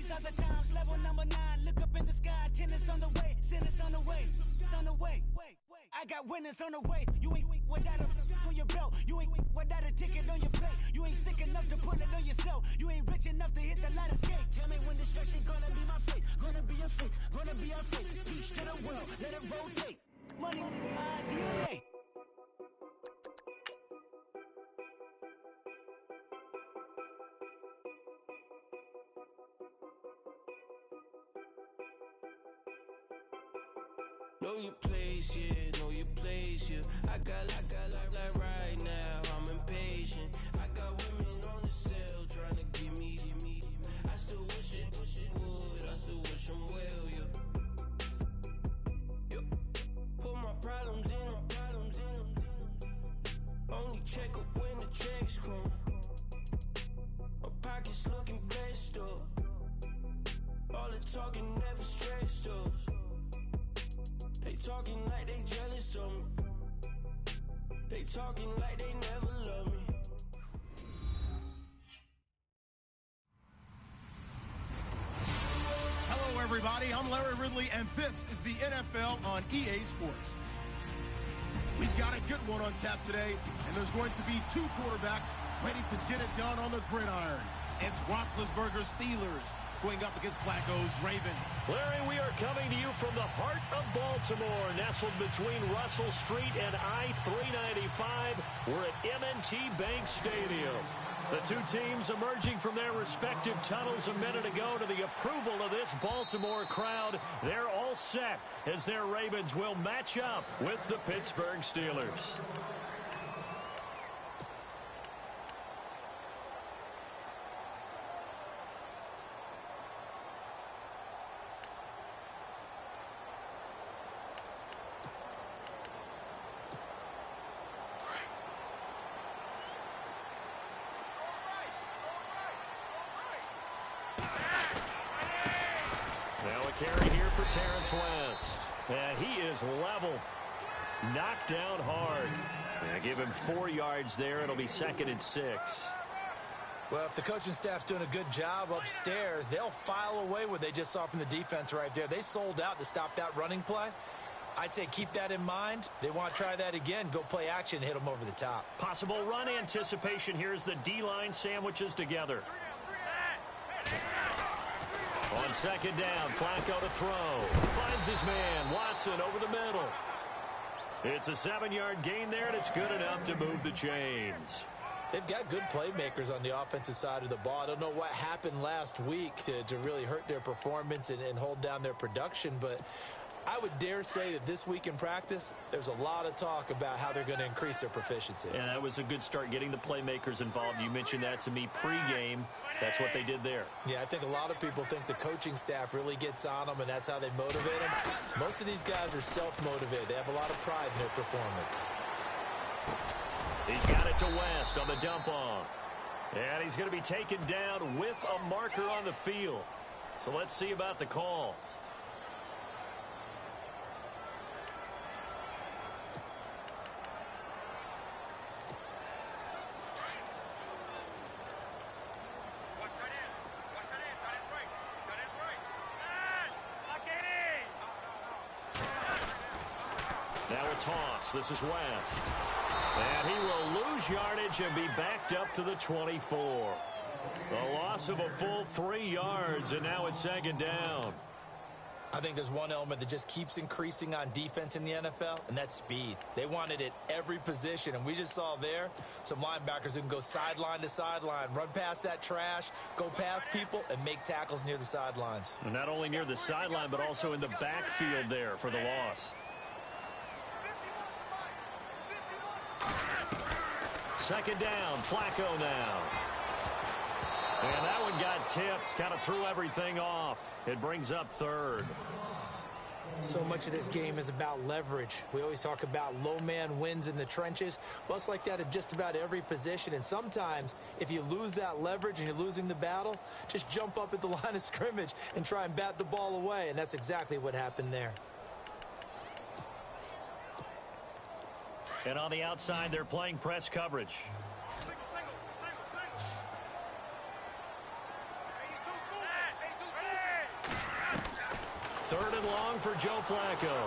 Stars of times, level number 9. Look up in the sky, tennis on the way, sinners on the way, on the way. I got winners on the way. You ain't without a on your belt. You ain't without a ticket on your plate. You ain't sick enough to put it on yourself. You ain't rich enough to hit the light escape. Tell me when destruction gonna be my fate. Gonna be a fate, gonna be a fate. Peace to the world, let it rotate. Money, DNA. Know your place, yeah, know your place, yeah. I got like right now, I'm impatient. I got women on the cell trying to give me. I still wish it would, I still wish I'm well, yeah. Put my problems in. Only check up when the checks come. My pockets looking blessed up. All the talking never stressed us. They talking like they jealous of me. They talking like they never love me. Hello, everybody. I'm Larry Ridley, and this is the NFL on EA Sports. We've got a good one on tap today, and there's going to be two quarterbacks ready to get it done on the gridiron. It's Roethlisberger's Steelers going up against Flacco's Ravens. Larry, we are coming to you from the heart of Baltimore, nestled between Russell Street and I-395. We're at M&T Bank Stadium. The two teams emerging from their respective tunnels a minute ago to the approval of this Baltimore crowd. They're all set as their Ravens will match up with the Pittsburgh Steelers. Carry here for Terrence West. And he is leveled. Knocked down hard. And give him 4 yards there. It'll be 2nd and 6. Well, if the coaching staff's doing a good job upstairs, they'll file away what they just saw from the defense right there. They sold out to stop that running play. I'd say keep that in mind. They want to try that again. Go play action, hit them over the top. Possible run anticipation here as the D-line sandwiches together. On 2nd down, Flacco to throw. Finds his man, Watson, over the middle. It's a 7-yard gain there, and it's good enough to move the chains. They've got good playmakers on the offensive side of the ball. I don't know what happened last week to really hurt their performance and hold down their production, but I would dare say that this week in practice, there's a lot of talk about how they're going to increase their proficiency. Yeah, that was a good start, getting the playmakers involved. You mentioned that to me pregame. That's what they did there. Yeah, I think a lot of people think the coaching staff really gets on them, and that's how they motivate them. Most of these guys are self-motivated. They have a lot of pride in their performance. He's got it to West on the dump-off. And he's going to be taken down with a marker on the field. So let's see about the call. Now a toss. This is West. And he will lose yardage and be backed up to the 24. A loss of a full 3 yards, and now it's 2nd down. I think there's one element that just keeps increasing on defense in the NFL, and that's speed. They want it at every position, and we just saw there some linebackers who can go sideline to sideline, run past that trash, go past people, and make tackles near the sidelines. And not only near the sideline, but also in the backfield there for the loss. 2nd down, Flacco now. And that one got tipped, kind of threw everything off. It brings up 3rd. So much of this game is about leverage. We always talk about low man wins in the trenches. Well, it's like that in just about every position. And sometimes, if you lose that leverage and you're losing the battle, just jump up at the line of scrimmage and try and bat the ball away. And that's exactly what happened there. And on the outside, they're playing press coverage. Third and long for Joe Flacco.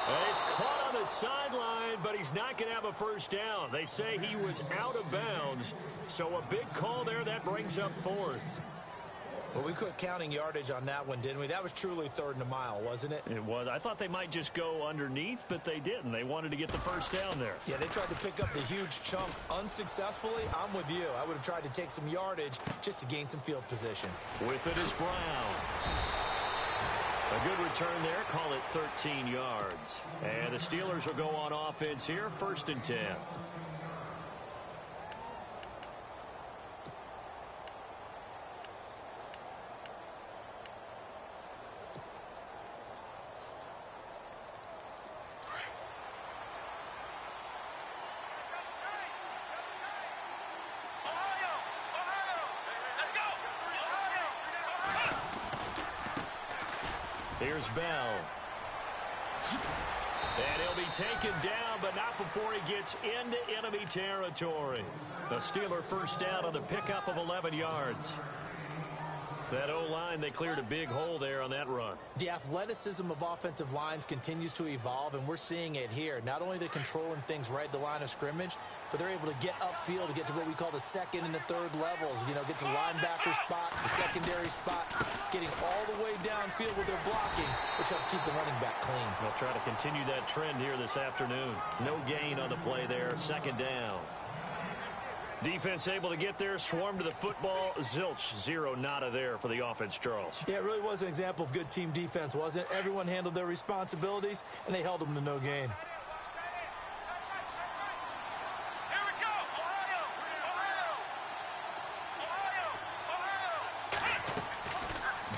And he's caught on the sideline, but he's not going to have a first down. They say he was out of bounds, so a big call there. That brings up fourth. Well, we quit counting yardage on that one, didn't we? That was truly third and a mile, wasn't it? It was. I thought they might just go underneath, but they didn't. They wanted to get the first down there. Yeah, they tried to pick up the huge chunk unsuccessfully. I'm with you. I would have tried to take some yardage just to gain some field position. With it is Brown. A good return there. Call it 13 yards. And the Steelers will go on offense here, 1st and 10. Here's Bell. And he'll be taken down, but not before he gets into enemy territory. The Steeler first down on the pickup of 11 yards. That O-line, they cleared a big hole there on that run. The athleticism of offensive lines continues to evolve, and we're seeing it here. Not only are they controlling things right at the line of scrimmage, but they're able to get upfield to get to what we call the second and the third levels. You know, get to linebacker spot, the secondary spot, getting all the way downfield with their blocking, which helps keep the running back clean. They'll try to continue that trend here this afternoon. No gain on the play there, 2nd down. Defense able to get there, swarm to the football. Zilch, 0 nada there for the offense, Charles. Yeah, it really was an example of good team defense, wasn't it? Everyone handled their responsibilities, and they held them to no gain.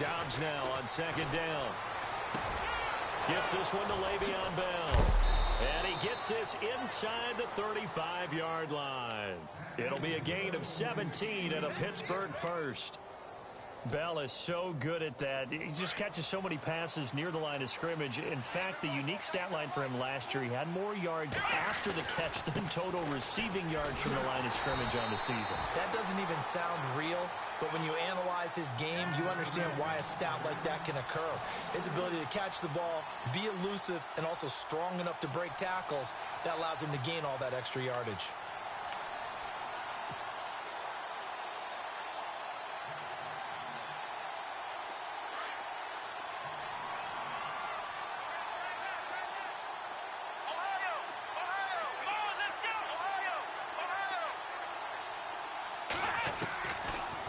Dobbs now on 2nd down. Gets this one to Le'Veon Bell. And he gets this inside the 35-yard line. It'll be a gain of 17 and a Pittsburgh first. Bell is so good at that. He just catches so many passes near the line of scrimmage. In fact, the unique stat line for him last year, he had more yards after the catch than total receiving yards from the line of scrimmage on the season. That doesn't even sound real, but when you analyze his game, you understand why a stat like that can occur. His ability to catch the ball, be elusive, and also strong enough to break tackles, that allows him to gain all that extra yardage.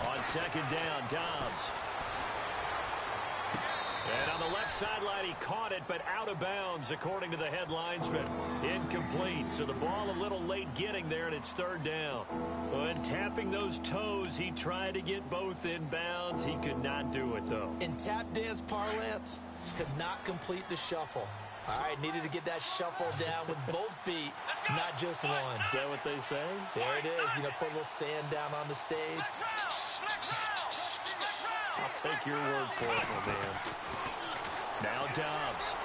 On 2nd down, Dobbs. And on the left sideline, he caught it, but out of bounds, according to the head linesman. Incomplete, so the ball a little late getting there, and it's 3rd down. When tapping those toes, he tried to get both in bounds. He could not do it, though. In tap dance parlance, could not complete the shuffle. All right, needed to get that shuffle down with both feet, not just one. Is that what they say? There it is. You know, put a little sand down on the stage. I'll take your word for it, my man. Now Dobbs.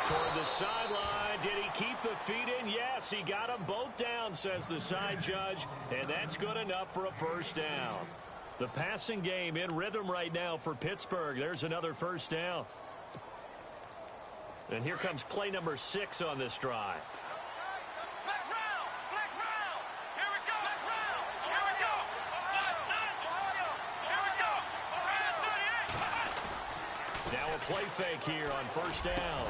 Toward the sideline. Did he keep the feet in? Yes, he got them both down, says the side judge, and that's good enough for a first down. The passing game in rhythm right now for Pittsburgh. There's another first down. And here comes play number 6 on this drive. Now a play fake here on 1st down.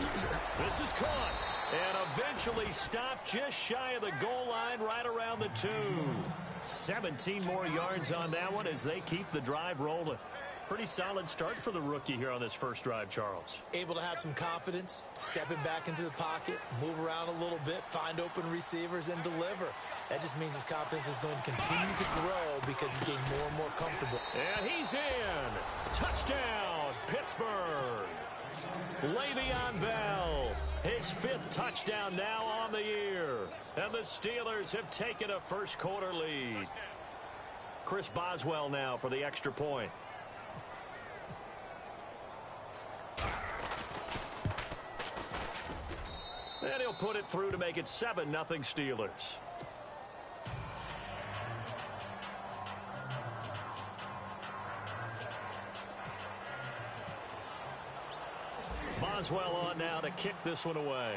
This is caught and eventually stopped just shy of the goal line right around the 2. 17 more yards on that one as they keep the drive rolling. Pretty solid start for the rookie here on this first drive, Charles. Able to have some confidence, stepping back into the pocket, move around a little bit, find open receivers, and deliver. That just means his confidence is going to continue to grow because he's getting more and more comfortable. And he's in. Touchdown, Pittsburgh. Le'Veon Bell, his 5th touchdown now on the year. And the Steelers have taken a first-quarter lead. Chris Boswell now for the extra point. And he'll put it through to make it 7-0 Steelers. Boswell on now to kick this one away.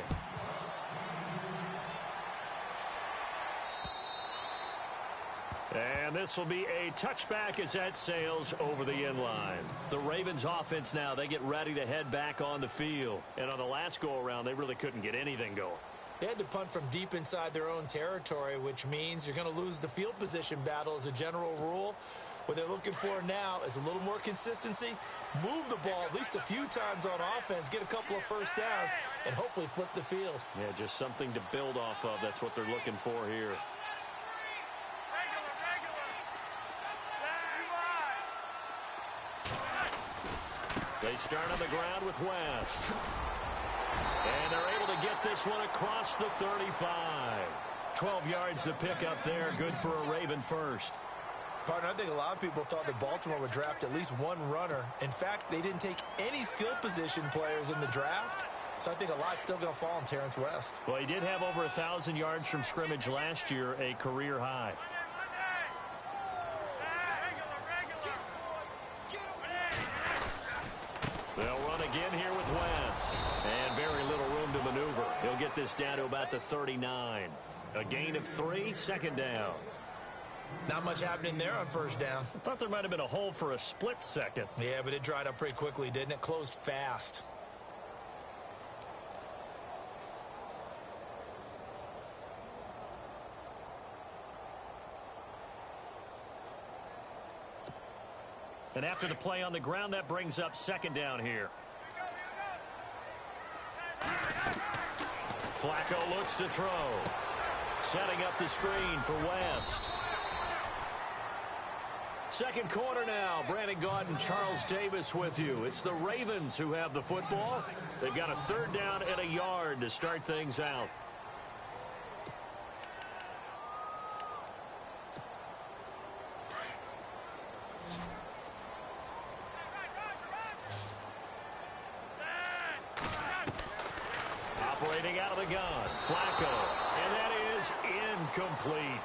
And this will be a touchback as that sails over the end line. The Ravens offense now, they get ready to head back on the field. And on the last go-around, they really couldn't get anything going. They had to punt from deep inside their own territory, which means you're going to lose the field position battle as a general rule. What they're looking for now is a little more consistency, move the ball at least a few times on offense, get a couple of first downs, and hopefully flip the field. Yeah, just something to build off of. That's what they're looking for here. They start on the ground with West. And they're able to get this one across the 35. 12 yards to pick up there. Good for a Raven first. Partner, I think a lot of people thought that Baltimore would draft at least one runner. In fact, they didn't take any skill position players in the draft. So I think a lot's still going to fall on Terrence West. Well, he did have over 1,000 yards from scrimmage last year, a career high. They'll run again here with West. And very little room to maneuver. He'll get this down to about the 39. A gain of 3, second down. Not much happening there on first down. I thought there might have been a hole for a split second. Yeah, but it dried up pretty quickly, didn't it? Closed fast. And after the play on the ground, that brings up second down here. Flacco looks to throw. Setting up the screen for West. Second quarter now. Brandon Gaudin, Charles Davis with you. It's the Ravens who have the football. They've got a third down and a yard to start things out. Operating out of the gun, Flacco, and that is incomplete.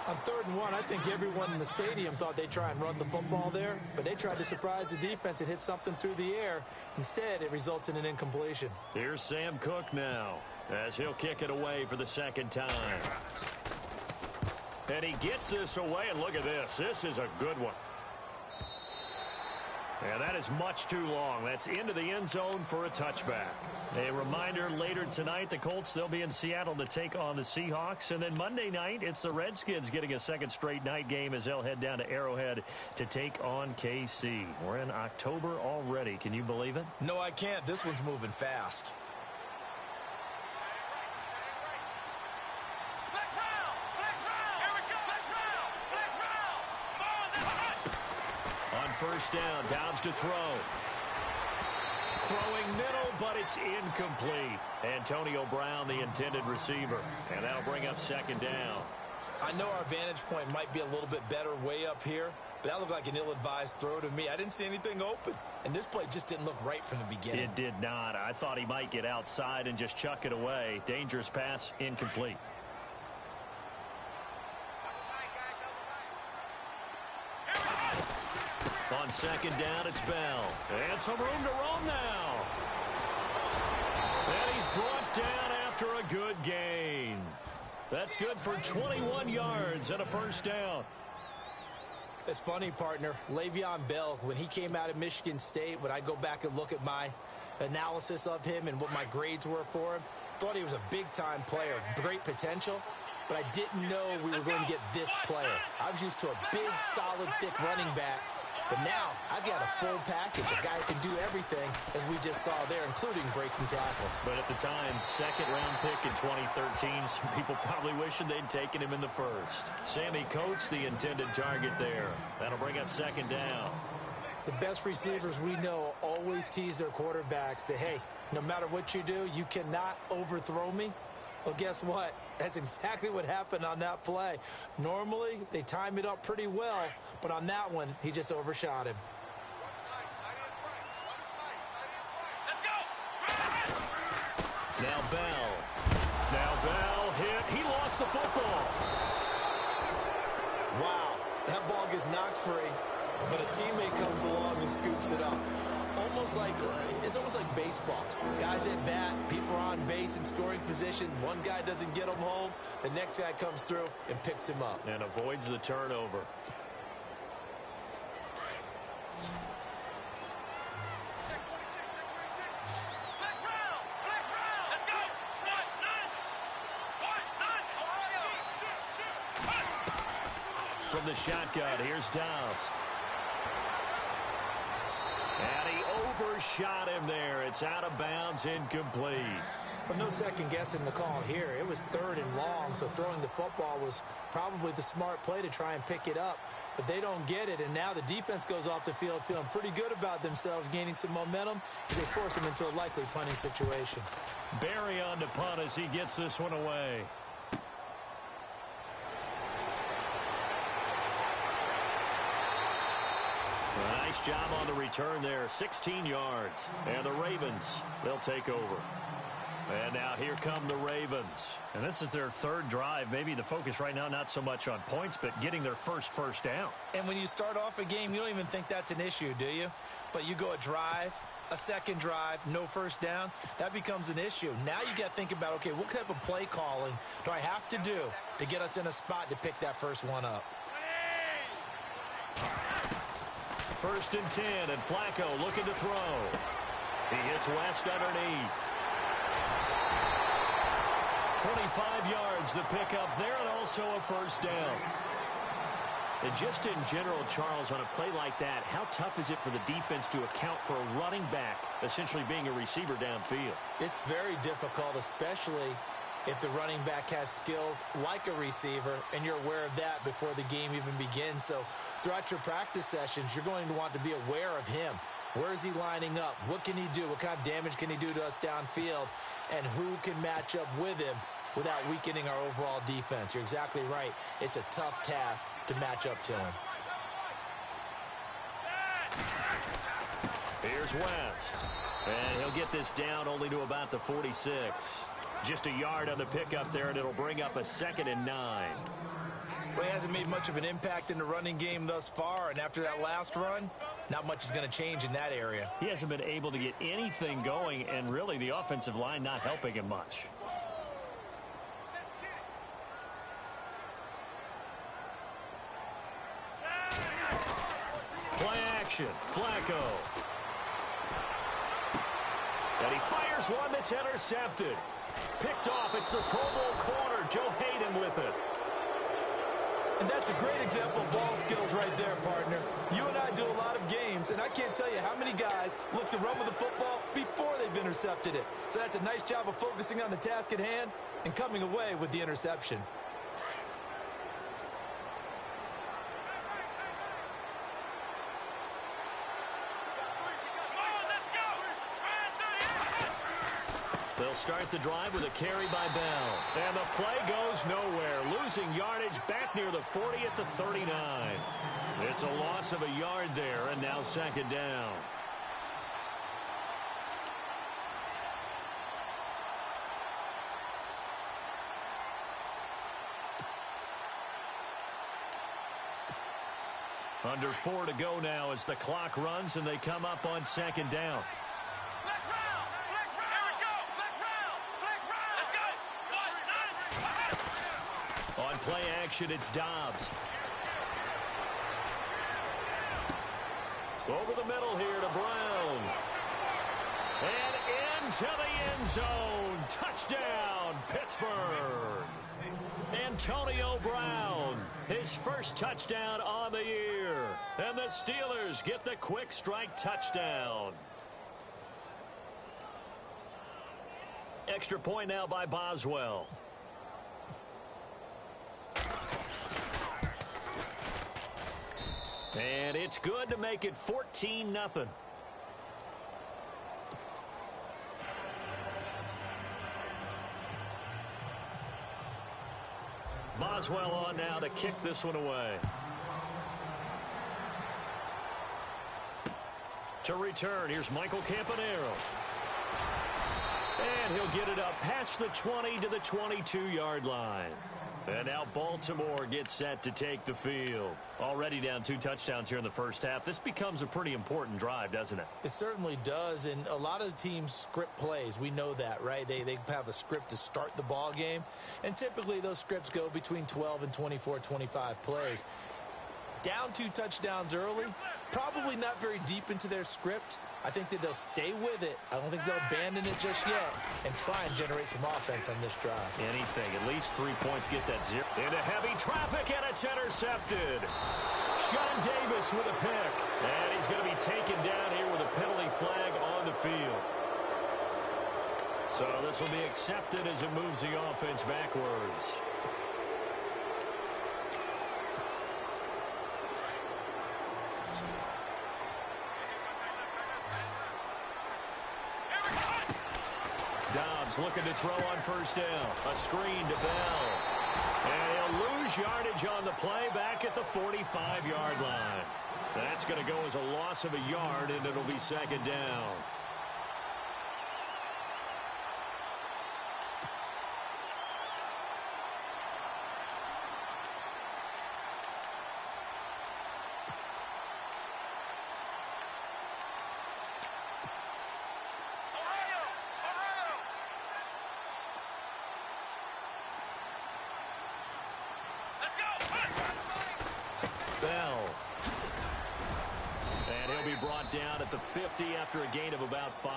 On 3rd and 1, I think everyone in the stadium thought they'd try and run the football there, but they tried to surprise the defense and hit something through the air. Instead, it results in an incompletion. Here's Sam Cook now, as he'll kick it away for the second time. And he gets this away, and look at this. This is a good one. And that is much too long. That's into the end zone for a touchback. A reminder, later tonight, the Colts, they'll be in Seattle to take on the Seahawks. And then Monday night, it's the Redskins getting a second straight night game as they'll head down to Arrowhead to take on KC. We're in October already. Can you believe it? No, I can't. This one's moving fast. First down, Dobbs to throw. Throwing middle, but it's incomplete. Antonio Brown, the intended receiver. And that'll bring up second down. I know our vantage point might be a little bit better way up here, but that looked like an ill-advised throw to me. I didn't see anything open, and this play just didn't look right from the beginning. It did not. I thought he might get outside and just chuck it away. Dangerous pass, incomplete. On second down, it's Bell. And some room to roam now. And he's brought down after a good gain. That's good for 21 yards and a first down. It's funny, partner. Le'Veon Bell, when he came out of Michigan State, when I go back and look at my analysis of him and what my grades were for him, thought he was a big-time player, great potential, but I didn't know we were going to get this player. I was used to a big, solid, thick running back. But now, I've got a full package, a guy who can do everything, as we just saw there, including breaking tackles. But at the time, second-round pick in 2013, some people probably wishing they'd taken him in the first. Sammy Coates, the intended target there. That'll bring up second down. The best receivers we know always tease their quarterbacks that, hey, no matter what you do, you cannot overthrow me. Well, guess what? That's exactly what happened on that play. Normally, they time it up pretty well, but on that one, he just overshot him. Now Bell hit. He lost the football. Wow, that ball gets knocked free, but a teammate comes along and scoops it up. almost like baseball. Guys at bat, people are on base in scoring position. One guy doesn't get him home. The next guy comes through and picks him up. And avoids the turnover. From the shotgun, here's Dobbs. And he overshot him there. It's out of bounds, incomplete. But no second guessing the call here. It was 3rd and long, so throwing the football was probably the smart play to try and pick it up. But they don't get it, and now the defense goes off the field feeling pretty good about themselves, gaining some momentum as they force them into a likely punting situation. Barry on to punt as he gets this one away. Nice job on the return there. 16 yards. And the Ravens, they'll take over. And now here come the Ravens. And this is their 3rd drive. Maybe the focus right now not so much on points, but getting their first down. And when you start off a game, you don't even think that's an issue, do you? But you go a drive, a second drive, no first down, that becomes an issue. Now you got to think about, okay, what type of play calling do I have to do to get us in a spot to pick that first one up? 1st and 10, and Flacco looking to throw. He hits West underneath. 25 yards the pickup there, and also a first down. And just in general, Charles, on a play like that, how tough is it for the defense to account for a running back essentially being a receiver downfield? It's very difficult, especially if the running back has skills like a receiver, and you're aware of that before the game even begins. So throughout your practice sessions, you're going to want to be aware of him. Where is he lining up? What can he do? What kind of damage can he do to us downfield? And who can match up with him without weakening our overall defense? You're exactly right. It's a tough task to match up to him. Here's West. And he'll get this down only to about the 46. Just a yard on the pickup there, and it'll bring up a 2nd and 9. Well, he hasn't made much of an impact in the running game thus far, and after that last run, not much is going to change in that area. He hasn't been able to get anything going, and really the offensive line not helping him much. Play action, Flacco. And he fires one that's intercepted. Picked off, it's the Pro Bowl corner, Joe Hayden with it. And that's a great example of ball skills right there, partner. You and I do a lot of games, and I can't tell you how many guys look to run with the football before they've intercepted it. So that's a nice job of focusing on the task at hand and coming away with the interception. They'll start the drive with a carry by Bell. And the play goes nowhere. Losing yardage back near the 40 at the 39. It's a loss of a yard there, and now 2nd down. Under 4 to go now as the clock runs, and they come up on 2nd down. On play action, it's Dobbs. Over the middle here to Brown. And into the end zone. Touchdown, Pittsburgh. Antonio Brown, his first touchdown on the year. And the Steelers get the quick strike touchdown. Extra point now by Boswell. And it's good to make it 14-0. Boswell on now to kick this one away. To return, here's Michael Campanaro. And he'll get it up past the 20 to the 22-yard line. And now Baltimore gets set to take the field. Already down 2 touchdowns here in the first half. This becomes a pretty important drive, doesn't it? It certainly does, and a lot of the teams script plays. We know that, right? They have a script to start the ball game, and typically those scripts go between 12 and 24, 25 plays. Down 2 touchdowns early, probably not very deep into their script. I think that they'll stay with it. I don't think they'll abandon it just yet and try and generate some offense on this drive. Anything. At least 3 points get that 0. Into heavy traffic, and it's intercepted. Sean Davis with a pick. And he's going to be taken down here with a penalty flag on the field. So this will be accepted as it moves the offense backwards. Dobbs looking to throw on first down. A screen to Bell. And he'll lose yardage on the play back at the 45-yard line. That's going to go as a loss of a yard, and it'll be second down. Down at the 50 after a gain of about 5.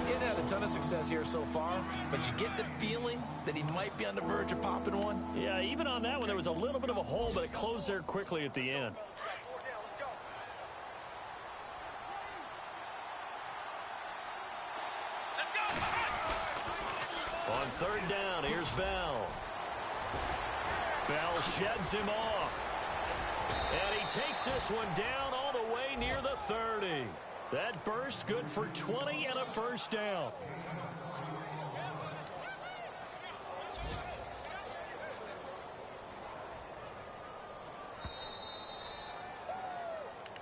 He hasn't had a ton of success here so far, but you get the feeling that he might be on the verge of popping one. Yeah, even on that one, there was a little bit of a hole, but it closed there quickly at the end. On third down, here's Bell. Bell sheds him off. And he takes this one down all the way near the 30. That burst good for 20 and a first down.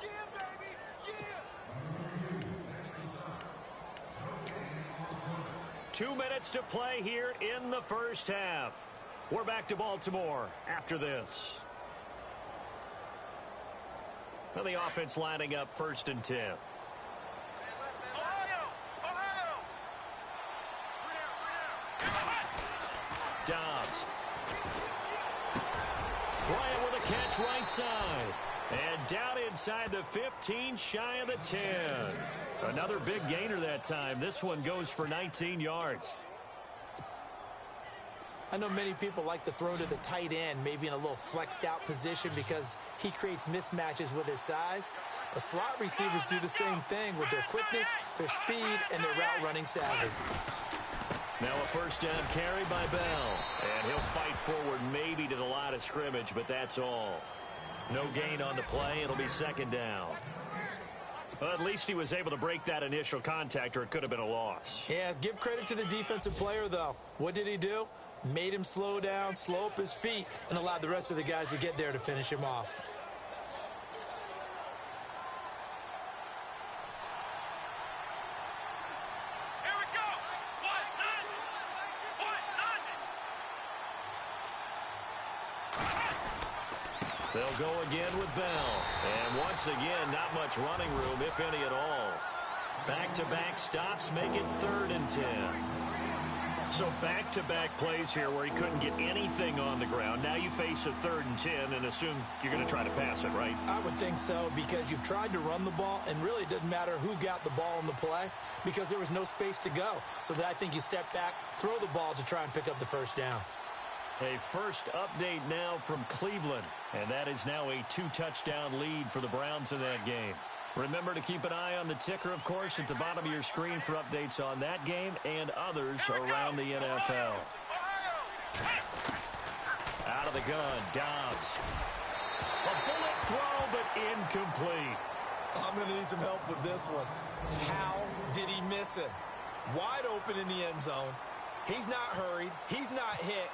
Yeah, baby! Yeah! 2 minutes to play here in the first half. We're back to Baltimore after this. Now the offense lining up 1st and 10. Dobbs. Bryant with a catch right side. And down inside the 15, shy of the 10. Another big gainer that time. This one goes for 19 yards. I know many people like to throw to the tight end, maybe in a little flexed out position because he creates mismatches with his size. But slot receivers do the same thing with their quickness, their speed, and their route running savvy. Now a first down carry by Bell. And he'll fight forward maybe to the line of scrimmage, but that's all. No gain on the play. It'll be second down. Well, at least he was able to break that initial contact, or it could have been a loss. Yeah, give credit to the defensive player, though. What did he do? Made him slow down, slow up his feet, and allowed the rest of the guys to get there to finish him off. Here we go! They'll go again with Bell. And once again, not much running room, if any at all. Back-to-back stops make it 3rd and 10. So back-to-back plays here where he couldn't get anything on the ground. Now you face a 3rd and 10 and assume you're going to try to pass it, right? I would think so, because you've tried to run the ball, and really it doesn't matter who got the ball in the play because there was no space to go. So I think you step back, throw the ball to try and pick up the first down. A first update now from Cleveland, and that is now a 2-touchdown lead for the Browns in that game. Remember to keep an eye on the ticker, of course, at the bottom of your screen for updates on that game and others around the NFL. Out of the gun, Dobbs. A bullet throw, but incomplete. I'm going to need some help with this one. How did he miss him? Wide open in the end zone. He's not hurried. He's not hit.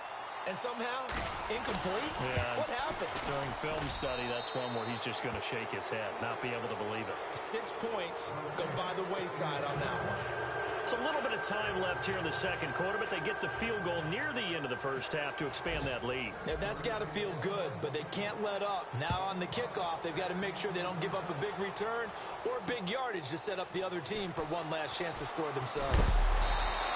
And somehow, incomplete? Yeah. What happened? During film study, that's one where he's just going to shake his head, not be able to believe it. 6 points go by the wayside on that one. It's a little bit of time left here in the second quarter, but they get the field goal near the end of the first half to expand that lead. Yeah, that's got to feel good, but they can't let up. Now on the kickoff, they've got to make sure they don't give up a big return or big yardage to set up the other team for one last chance to score themselves.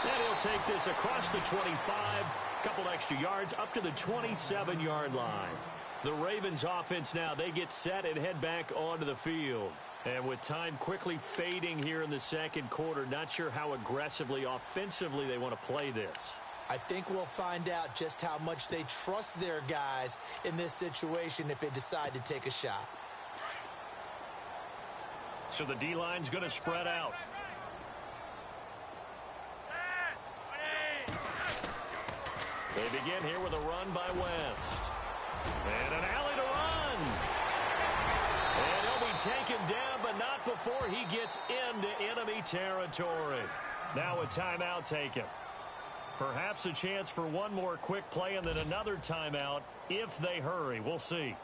And he'll take this across the 25, a couple extra yards up to the 27-yard line. The Ravens offense now, they get set and head back onto the field. And with time quickly fading here in the second quarter, not sure how aggressively, offensively they want to play this. I think we'll find out just how much they trust their guys in this situation if they decide to take a shot. So the D-line's going to spread out. They begin here with a run by West. And an alley to run. And he'll be taken down, but not before he gets into enemy territory. Now a timeout taken. Perhaps a chance for one more quick play and then another timeout if they hurry. We'll see.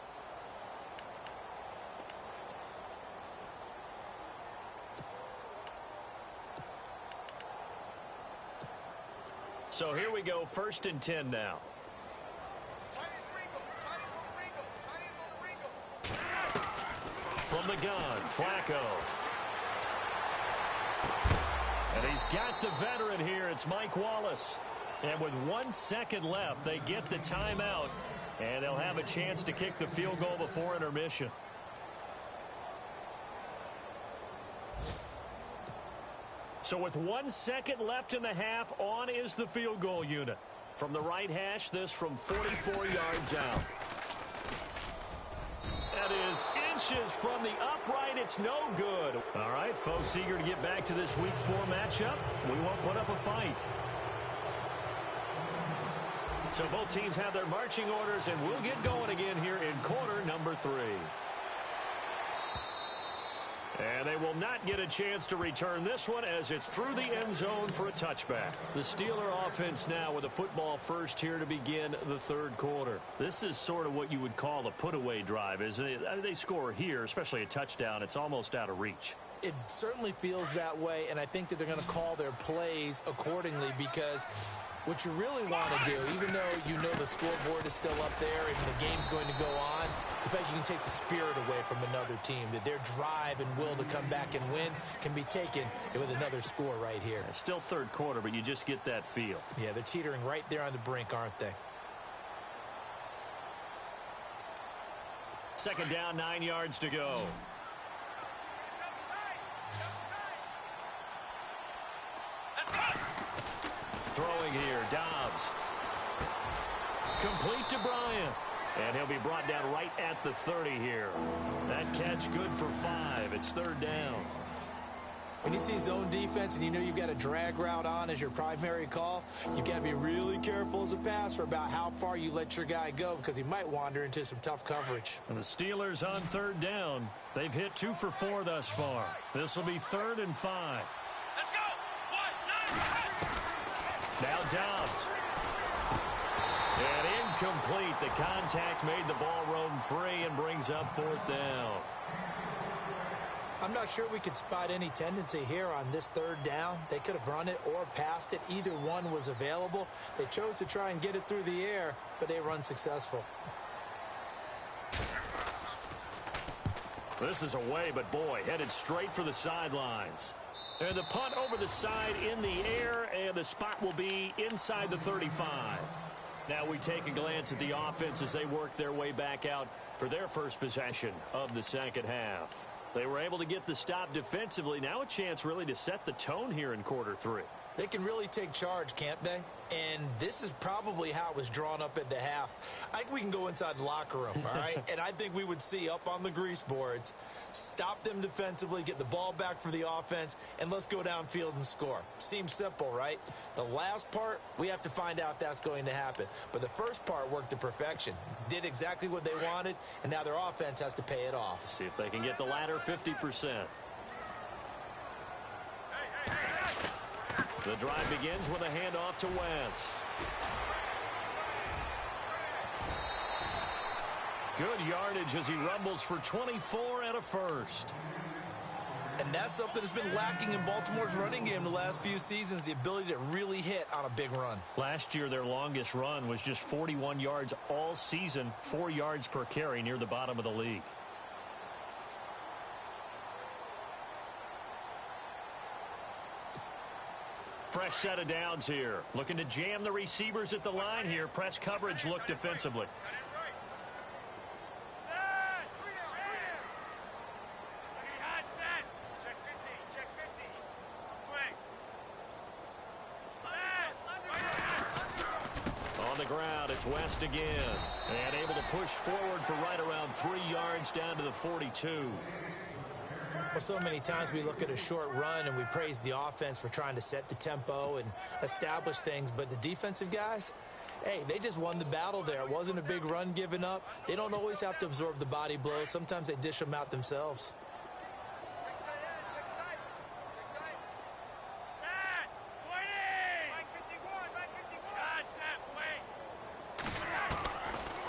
So here we go, 1st and 10 now. From the gun, Flacco. And he's got the veteran here. It's Mike Wallace. And with 1 second left, they get the timeout. And they'll have a chance to kick the field goal before intermission. So with 1 second left in the half, on is the field goal unit. From the right hash, this from 44 yards out. That is inches from the upright. It's no good. All right, folks, eager to get back to this Week 4 matchup. We won't put up a fight. So both teams have their marching orders, and we'll get going again here in quarter number 3. And they will not get a chance to return this one as it's through the end zone for a touchback. The Steeler offense now with a football first here to begin the third quarter. This is sort of what you would call a put-away drive, isn't it? They score here, especially a touchdown. It's almost out of reach. It certainly feels that way, and I think that they're going to call their plays accordingly because what you really want to do, even though you know the scoreboard is still up there and the game's going to go on, in fact, you can take the spirit away from another team, that their drive and will to come back and win can be taken with another score right here. It's still third quarter, but you just get that feel. Yeah, they're teetering right there on the brink, aren't they? Second down, 9 yards to go. Throwing here, Dobbs. Complete to Bryant. And he'll be brought down right at the 30 here. That catch good for 5. It's third down. When you see zone defense and you know you've got a drag route on as your primary call, you've got to be really careful as a passer about how far you let your guy go because he might wander into some tough coverage. And the Steelers on third down. They've hit 2 for 4 thus far. This will be 3rd and 5. Let's go. 1, 9. Now Dobbs. And incomplete. The contact made the ball roam free and brings up 4th down. I'm not sure we could spot any tendency here on this third down. They could have run it or passed it. Either one was available. They chose to try and get it through the air, but they were unsuccessful. This is away, but boy, headed straight for the sidelines. And the punt over the side in the air, and the spot will be inside the 35. Now we take a glance at the offense as they work their way back out for their first possession of the second half. They were able to get the stop defensively. Now a chance really to set the tone here in quarter 3. They can really take charge, can't they? And this is probably how it was drawn up at the half. I think we can go inside the locker room, all right? And I think we would see up on the grease boards, stop them defensively, get the ball back for the offense, and let's go downfield and score. Seems simple, right? The last part, we have to find out if that's going to happen. But the first part worked to perfection. Did exactly what they wanted, and now their offense has to pay it off. See if they can get the latter 50%. The drive begins with a handoff to West. Good yardage as he rumbles for 24 and a first. And that's something that's been lacking in Baltimore's running game the last few seasons, the ability to really hit on a big run. Last year, their longest run was just 41 yards all season, 4 yards per carry, near the bottom of the league. Fresh set of downs here. Looking to jam the receivers at the line here. Press coverage look defensively. On the ground, it's West again. And able to push forward for right around 3 yards down to the 42. Well, so many times we look at a short run and we praise the offense for trying to set the tempo and establish things, but the defensive guys, hey, they just won the battle there. It wasn't a big run given up. They don't always have to absorb the body blows. Sometimes they dish them out themselves.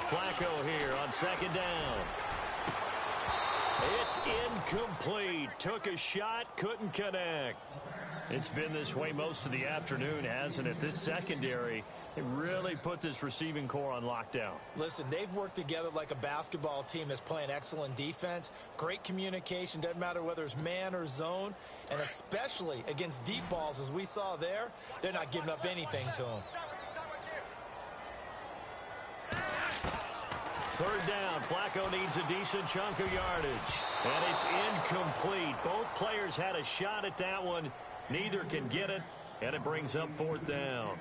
Flacco here on second down. It's incomplete. Took a shot, couldn't connect. It's been this way most of the afternoon, hasn't it? This secondary, it really put this receiving core on lockdown. Listen, they've worked together like a basketball team that's playing excellent defense. Great communication, doesn't matter whether it's man or zone. And especially against deep balls, as we saw there, they're not giving up anything to them. Third down, Flacco needs a decent chunk of yardage. And it's incomplete. Both players had a shot at that one. Neither can get it, and it brings up fourth down.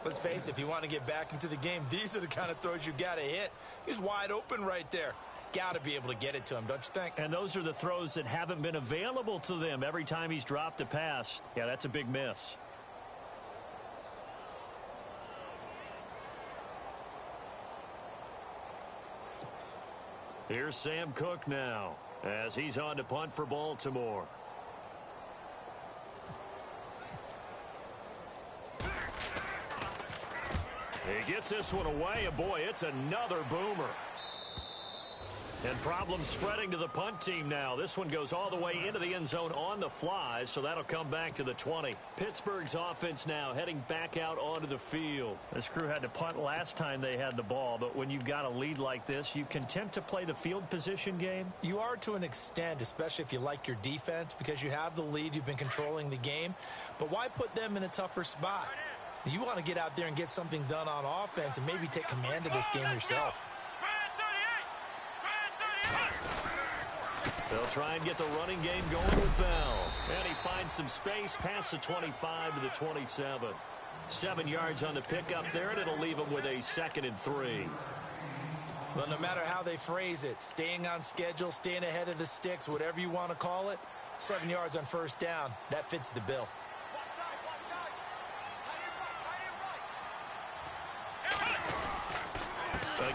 Let's face it, if you want to get back into the game, these are the kind of throws you got to hit. He's wide open right there. Got to be able to get it to him, don't you think? And those are the throws that haven't been available to them every time he's dropped a pass. Yeah, that's a big miss. Here's Sam Cook now as he's on to punt for Baltimore. He gets this one away, and boy, it's another boomer. And problems spreading to the punt team now. This one goes all the way into the end zone on the fly, so that'll come back to the 20. Pittsburgh's offense now heading back out onto the field. This crew had to punt last time they had the ball, but when you've got a lead like this, you can tempt to play the field position game. You are to an extent, especially if you like your defense, because you have the lead, you've been controlling the game. But why put them in a tougher spot? You want to get out there and get something done on offense and maybe take command of this game yourself. They'll try and get the running game going with Bell. And he finds some space past the 25 to the 27. 7 yards on the pickup there, and it'll leave him with a 2nd and 3. Well, no matter how they phrase it, staying on schedule, staying ahead of the sticks, whatever you want to call it, 7 yards on first down, that fits the bill.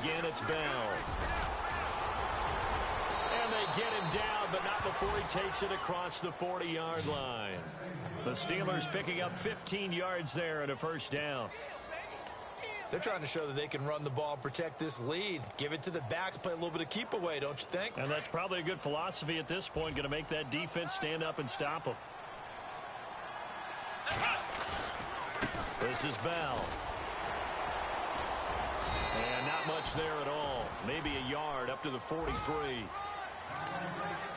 Again, it's Bell. And they get him down, but not before he takes it across the 40-yard line. The Steelers picking up 15 yards there and a first down. They're trying to show that they can run the ball and protect this lead. Give it to the backs, play a little bit of keep away, don't you think? And that's probably a good philosophy at this point, going to make that defense stand up and stop them. This is Bell. And not much there at all. Maybe a yard up to the 43.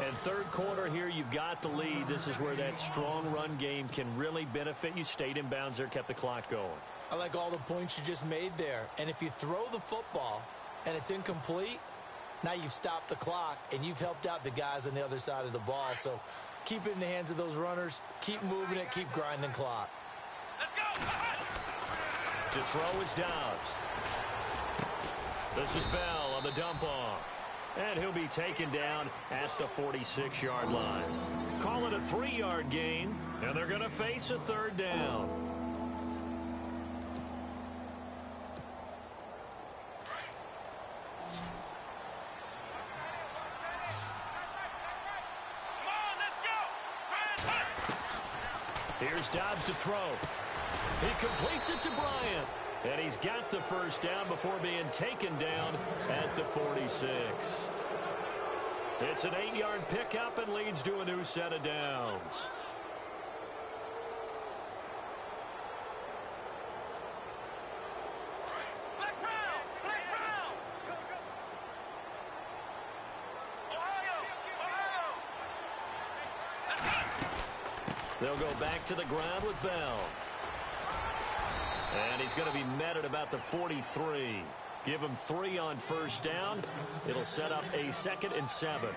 And third quarter here, you've got the lead. This is where that strong run game can really benefit you. Stayed in bounds there, kept the clock going. I like all the points you just made there. And if you throw the football and it's incomplete, now you've stopped the clock and you've helped out the guys on the other side of the ball. So keep it in the hands of those runners. Keep moving it. Keep grinding clock. Let's go. To throw is Dobbs. This is Bell on the dump off. And he'll be taken down at the 46-yard line. Call it a 3-yard gain, and they're going to face a third down. Here's Dobbs to throw. He completes it to Bryant. And he's got the first down before being taken down at the 46. It's an 8-yard pickup and leads to a new set of downs. They'll go back to the ground with Bell. And he's going to be met at about the 43. Give him 3 on first down. It'll set up a 2nd and 7.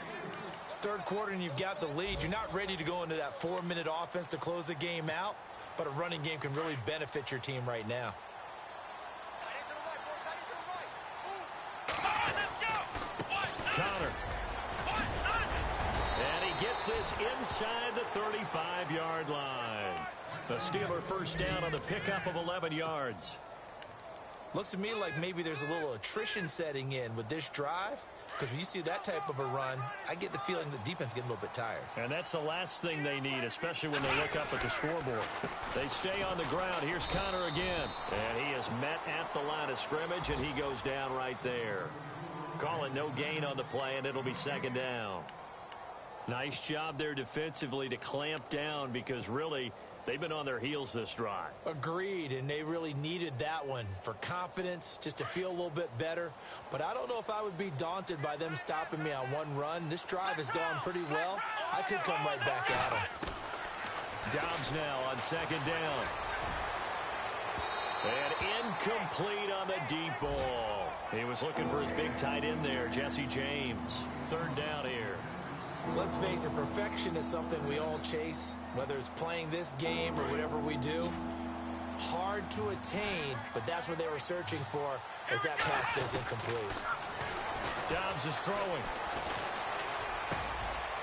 Third quarter and you've got the lead. You're not ready to go into that 4-minute offense to close the game out, but a running game can really benefit your team right now. Connor. And he gets this inside the 35-yard line. The Steeler first down on the pickup of 11 yards. Looks to me like maybe there's a little attrition setting in with this drive, because when you see that type of a run, I get the feeling the defense getting a little bit tired. And that's the last thing they need, especially when they look up at the scoreboard. They stay on the ground. Here's Connor again. And he is met at the line of scrimmage, and he goes down right there. Call it no gain on the play, and it'll be 2nd down. Nice job there defensively to clamp down, because really they've been on their heels this drive. Agreed, and they really needed that one for confidence, just to feel a little bit better. But I don't know if I would be daunted by them stopping me on one run. This drive has gone pretty well. I could come right back at them. Dobbs now on 2nd down. And incomplete on the deep ball. He was looking for his big tight end there, Jesse James. 3rd down here. Let's face it, perfection is something we all chase, whether it's playing this game or whatever we do. Hard to attain, but that's what they were searching for as that pass goes incomplete. Dobbs is throwing.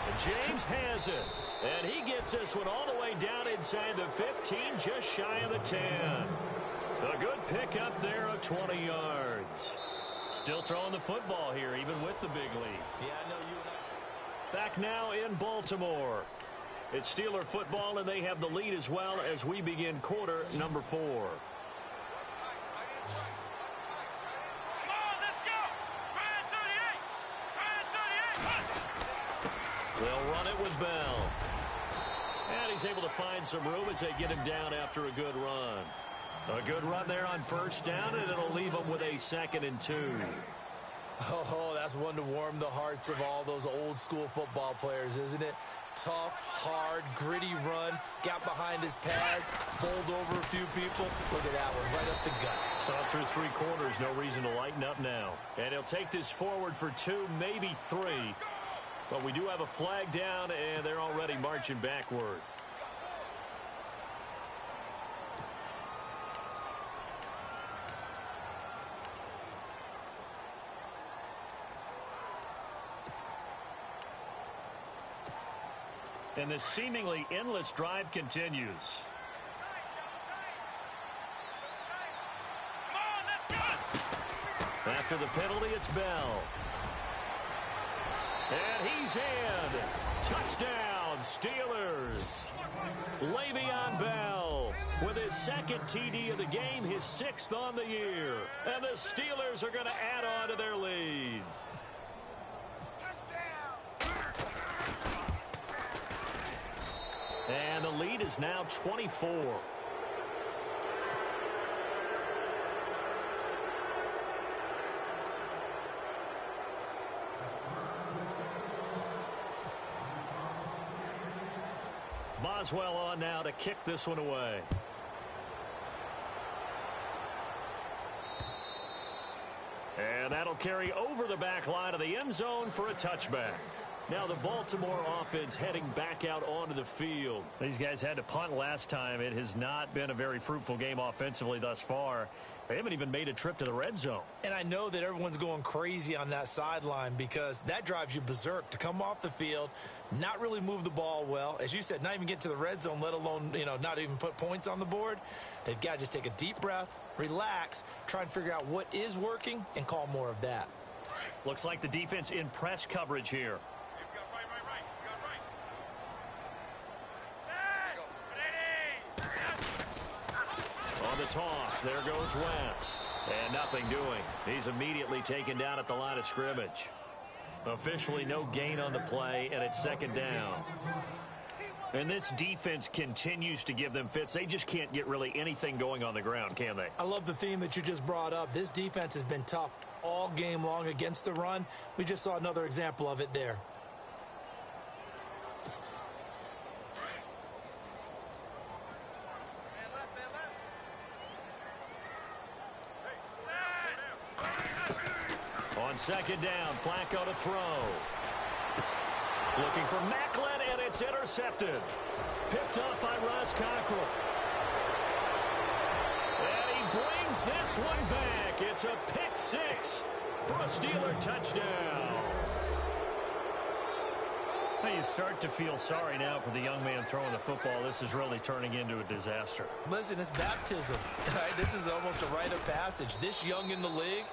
And James has it. And he gets this one all the way down inside the 15, just shy of the 10. A good pickup there of 20 yards. Still throwing the football here, even with the big lead. Yeah, I know you and I. Back now in Baltimore. It's Steeler football, and they have the lead as well as we begin quarter number 4. They'll run it with Bell. And he's able to find some room as they get him down after a good run. A good run there on first down, and it'll leave him with a 2nd and 2. Oh, that's one to warm the hearts of all those old school football players, isn't it? Tough, hard, gritty run, got behind his pads, bowled over a few people. Look at that one, right up the gut. Saw it through 3 quarters, no reason to lighten up now. And he'll take this forward for 2, maybe 3. But we do have a flag down, and they're already marching backward. And this seemingly endless drive continues. After the penalty, it's Bell. And he's in. Touchdown, Steelers. Le'Veon Bell with his 2nd TD of the game, his 6th on the year. And the Steelers are going to add on to their lead. And the lead is now 24. Boswell on now to kick this one away. And that'll carry over the back line of the end zone for a touchback. Now the Baltimore offense heading back out onto the field. These guys had to punt last time. It has not been a very fruitful game offensively thus far. They haven't even made a trip to the red zone. And I know that everyone's going crazy on that sideline because that drives you berserk to come off the field, not really move the ball well. As you said, not even get to the red zone, let alone, not even put points on the board. They've got to just take a deep breath, relax, try and figure out what is working, and call more of that. Looks like the defense in press coverage here. On the toss, there goes West. And nothing doing. He's immediately taken down at the line of scrimmage. Officially no gain on the play, and it's second down. And this defense continues to give them fits. They just can't get really anything going on the ground, can they? I love the theme that you just brought up. This defense has been tough all game long against the run. We just saw another example of it there. On second down, Flacco to throw. Looking for Macklin, and it's intercepted. Picked up by Ross Cockrell. And he brings this one back. It's a pick six for a Steeler touchdown. Well, you start to feel sorry now for the young man throwing the football. This is really turning into a disaster. Listen, it's baptism. Right? This is almost a rite of passage. This young in the league,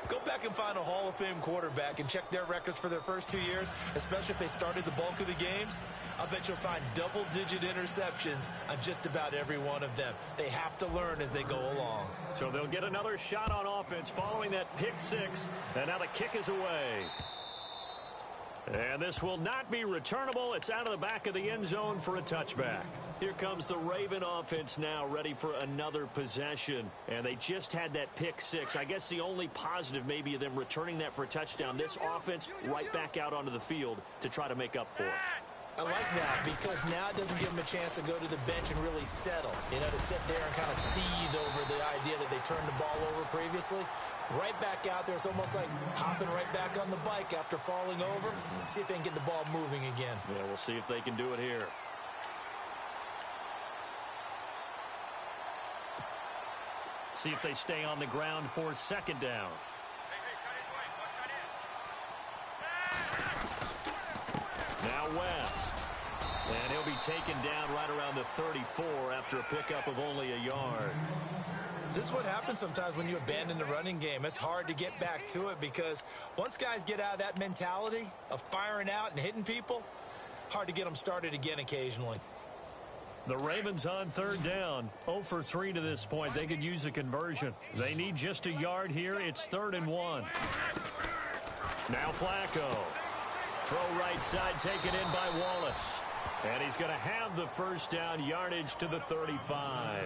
go back and find a Hall of Fame quarterback and check their records for their first 2 years, especially if they started the bulk of the games. I'll bet you'll find double-digit interceptions on just about every one of them. They have to learn as they go along. So they'll get another shot on offense following that pick six, and now the kick is away. And this will not be returnable. It's out of the back of the end zone for a touchback. Here comes the Raven offense now, ready for another possession. And they just had that pick six. I guess the only positive maybe of them returning that for a touchdown. This offense right back out onto the field to try to make up for it. I like that because now it doesn't give them a chance to go to the bench and really settle. You know, to sit there and kind of seethe over the idea that they turned the ball over previously. Right back out there. It's almost like hopping right back on the bike after falling over. See if they can get the ball moving again. Yeah, we'll see if they can do it here. See if they stay on the ground for second down. Now West. And he'll be taken down right around the 34 after a pickup of only a yard. This is what happens sometimes when you abandon the running game. It's hard to get back to it because once guys get out of that mentality of firing out and hitting people, hard to get them started again occasionally. The Ravens on third down. 0 for 3 to this point. They could use a conversion. They need just a yard here. It's 3rd and 1. Now Flacco. Throw right side taken in by Wallace. And he's going to have the first down, yardage to the 35.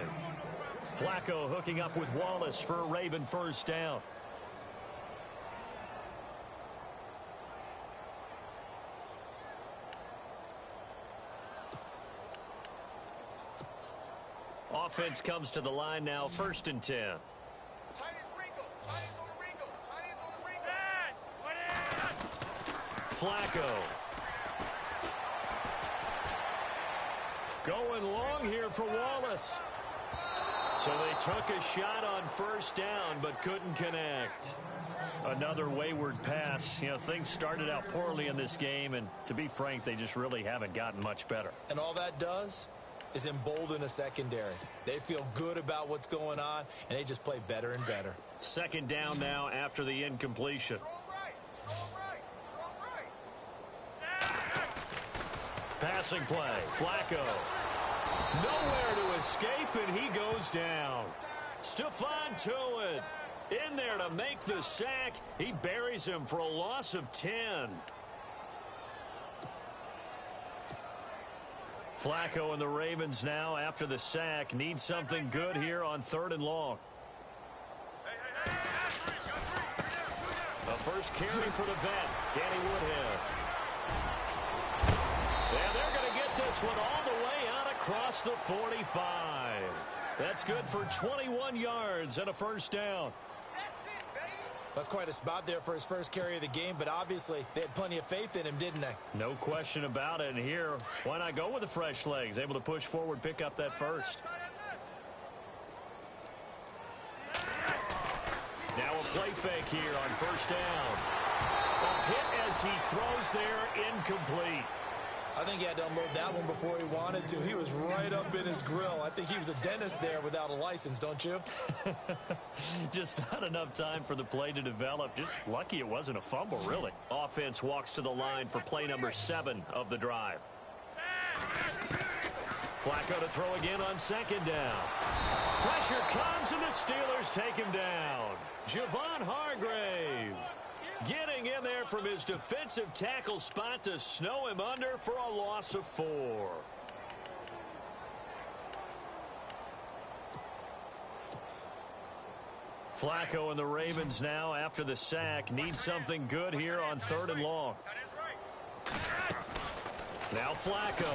Flacco hooking up with Wallace for a Raven first down. Offense comes to the line now, 1st and 10. Flacco. Going long here for Wallace. So they took a shot on first down but couldn't connect. Another wayward pass. You know, things started out poorly in this game, and to be frank, they just really haven't gotten much better. And all that does is embolden a secondary. They feel good about what's going on, and they just play better and better. Second down now after the incompletion. Passing play. Flacco. Nowhere to escape, and he goes down. Stephon Tuitt in there to make the sack. He buries him for a loss of 10. Flacco and the Ravens now, after the sack, need something good here on 3rd and long. The first carry for the vet, Danny Woodhead. And they're going to get this one all the way out across the 45. That's good for 21 yards and a first down. That's quite a spot there for his first carry of the game, but obviously they had plenty of faith in him, didn't they? No question about it. And here, why not go with the fresh legs? Able to push forward, pick up that first. Now a play fake here on first down. A hit as he throws there, incomplete. I think he had to unload that one before he wanted to. He was right up in his grill. I think he was a dentist there without a license, don't you? Just not enough time for the play to develop. Just lucky it wasn't a fumble, really. Offense walks to the line for play number 7 of the drive. Flacco to throw again on second down. Pressure comes, and the Steelers take him down. Javon Hargrave. Getting in there from his defensive tackle spot to snow him under for a loss of 4. Flacco and the Ravens now, after the sack, need something good here on 3rd and long. Now Flacco.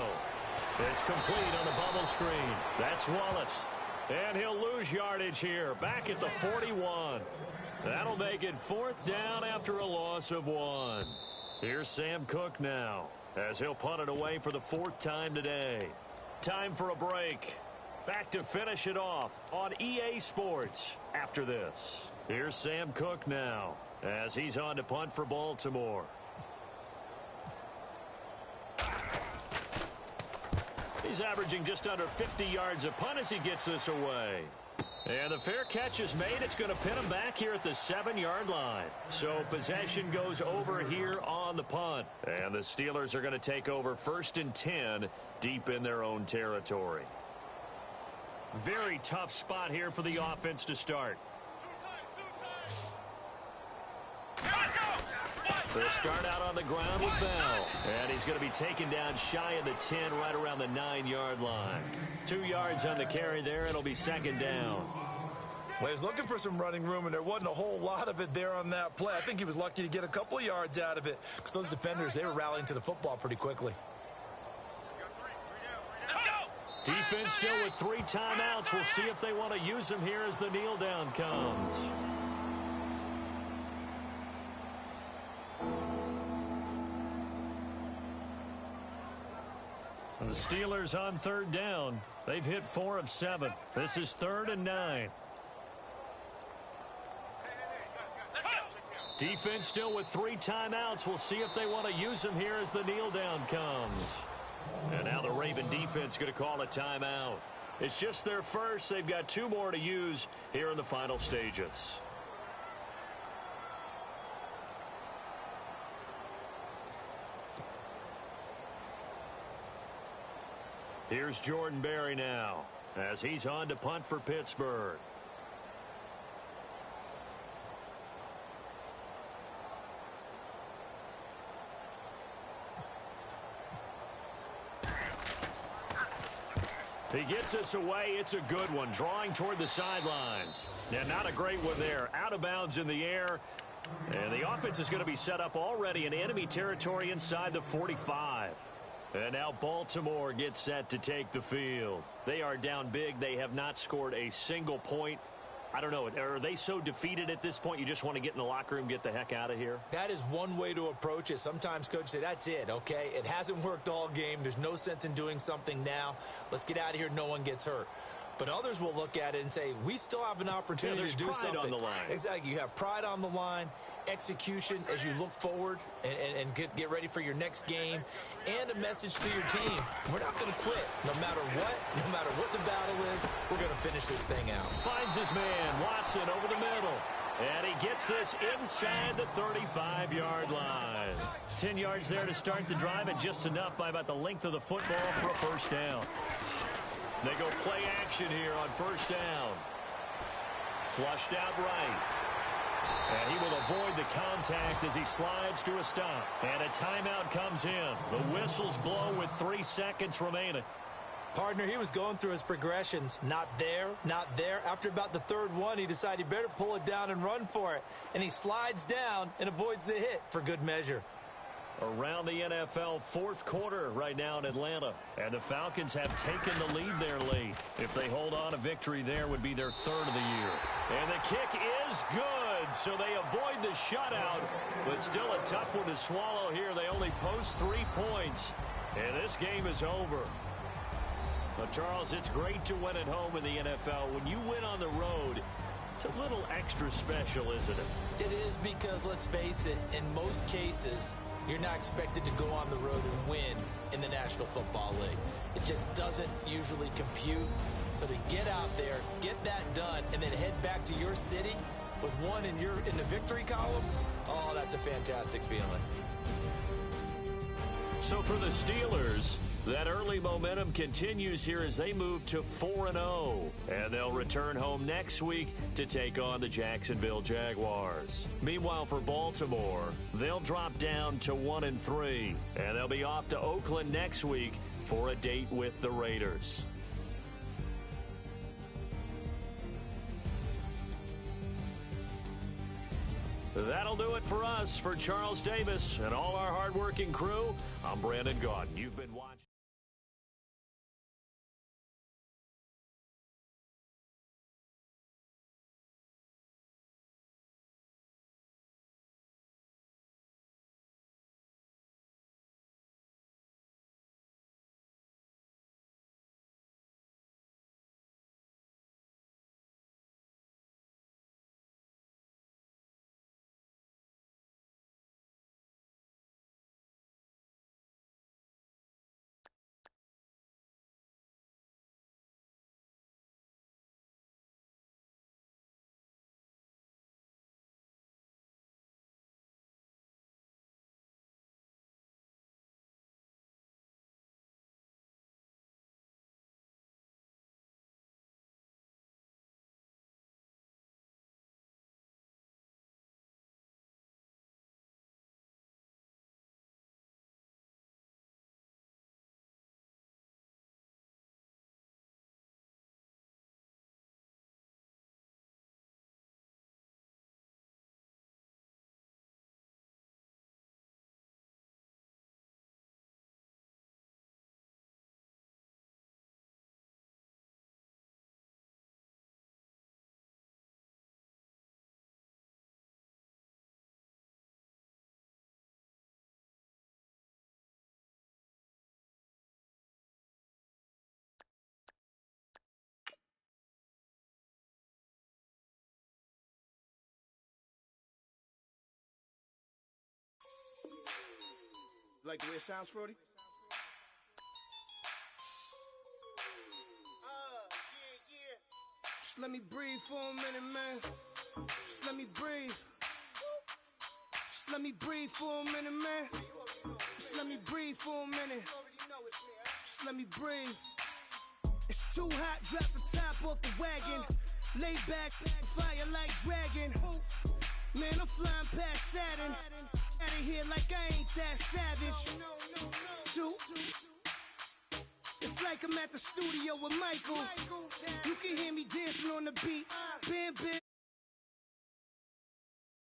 It's complete on the bubble screen. That's Wallace. And he'll lose yardage here, back at the 41. That'll make it 4th down after a loss of 1. Here's Sam Cook now, as he'll punt it away for the 4th time today. Time for a break. Back to finish it off on EA Sports after this. Here's Sam Cook now, as he's on to punt for Baltimore. He's averaging just under 50 yards a punt as he gets this away. And the fair catch is made. It's going to pin him back here at the 7-yard line. So possession goes over here on the punt. And the Steelers are going to take over 1st and 10 deep in their own territory. Very tough spot here for the offense to start. They'll start out on the ground with Bell. And he's going to be taken down shy of the 10, right around the 9-yard line. 2 yards on the carry there. It'll be 2nd down. Well, he was looking for some running room, and there wasn't a whole lot of it there on that play. I think he was lucky to get a couple of yards out of it, because those defenders, they were rallying to the football pretty quickly. Defense still with 3 timeouts. We'll see if they want to use them here as the kneel down comes. And the Steelers on 3rd down. They've hit 4 of 7. This is 3rd and 9. Defense still with 3 timeouts. We'll see if they want to use them here as the kneel down comes. And now the Raven defense going to call a timeout. It's just their first. They've got 2 more to use here in the final stages. Here's Jordan Berry now, as he's on to punt for Pittsburgh. He gets this away. It's a good one, drawing toward the sidelines. And not a great one there. Out of bounds in the air. And the offense is going to be set up already in enemy territory inside the 45. And now Baltimore gets set to take the field. They are down big. They have not scored a single point. I don't know. Are they so defeated at this point you just want to get in the locker room, get the heck out of here? That is one way to approach it. Sometimes coaches say, that's it, okay? It hasn't worked all game. There's no sense in doing something now. Let's get out of here. No one gets hurt. But others will look at it and say, we still have an opportunity to do something. There's pride on the line. Exactly. You have pride on the line, execution as you look forward and get ready for your next game, and a message to your team. We're not going to quit. No matter what the battle is, we're going to finish this thing out. Finds his man, Watson, over the middle. And he gets this inside the 35-yard line. 10 yards there to start the drive, and just enough by about the length of the football for a 1st down. They go play action here on 1st down. Flushed out right. And he will avoid the contact as he slides to a stop. And a timeout comes in. The whistles blow with 3 seconds remaining. Partner, he was going through his progressions. Not there, not there. After about the 3rd one, he decided he better pull it down and run for it. And he slides down and avoids the hit for good measure. Around the NFL, 4th quarter right now in Atlanta. And the Falcons have taken the lead there late. If they hold on, a victory there would be their 3rd of the year. And the kick is good, so they avoid the shutout. But still a tough one to swallow here. They only post 3 points. And this game is over. But, Charles, it's great to win at home in the NFL. When you win on the road, it's a little extra special, isn't it? It is, because, let's face it, in most cases, you're not expected to go on the road and win in the National Football League. It just doesn't usually compute. So to get out there, get that done, and then head back to your city with 1 in the victory column, oh, that's a fantastic feeling. So for the Steelers, that early momentum continues here as they move to 4-0. And they'll return home next week to take on the Jacksonville Jaguars. Meanwhile, for Baltimore, they'll drop down to 1-3. And they'll be off to Oakland next week for a date with the Raiders. That'll do it for us. For Charles Davis and all our hardworking crew, I'm Brandon Gaudin. You've been watching. Like the way it sounds, Frody? Just let me breathe for a minute, man. Just let me breathe. Just let me breathe for a minute, man. Just let me breathe for a minute. Just let me breathe. It's too hot, drop the top off the wagon. Lay back, fire like dragon. Man, I'm flying past Saturn. Out of here like I ain't that savage. Two. It's like I'm at the studio with Michael. You can hear me dancing on the beat. Bam, bam.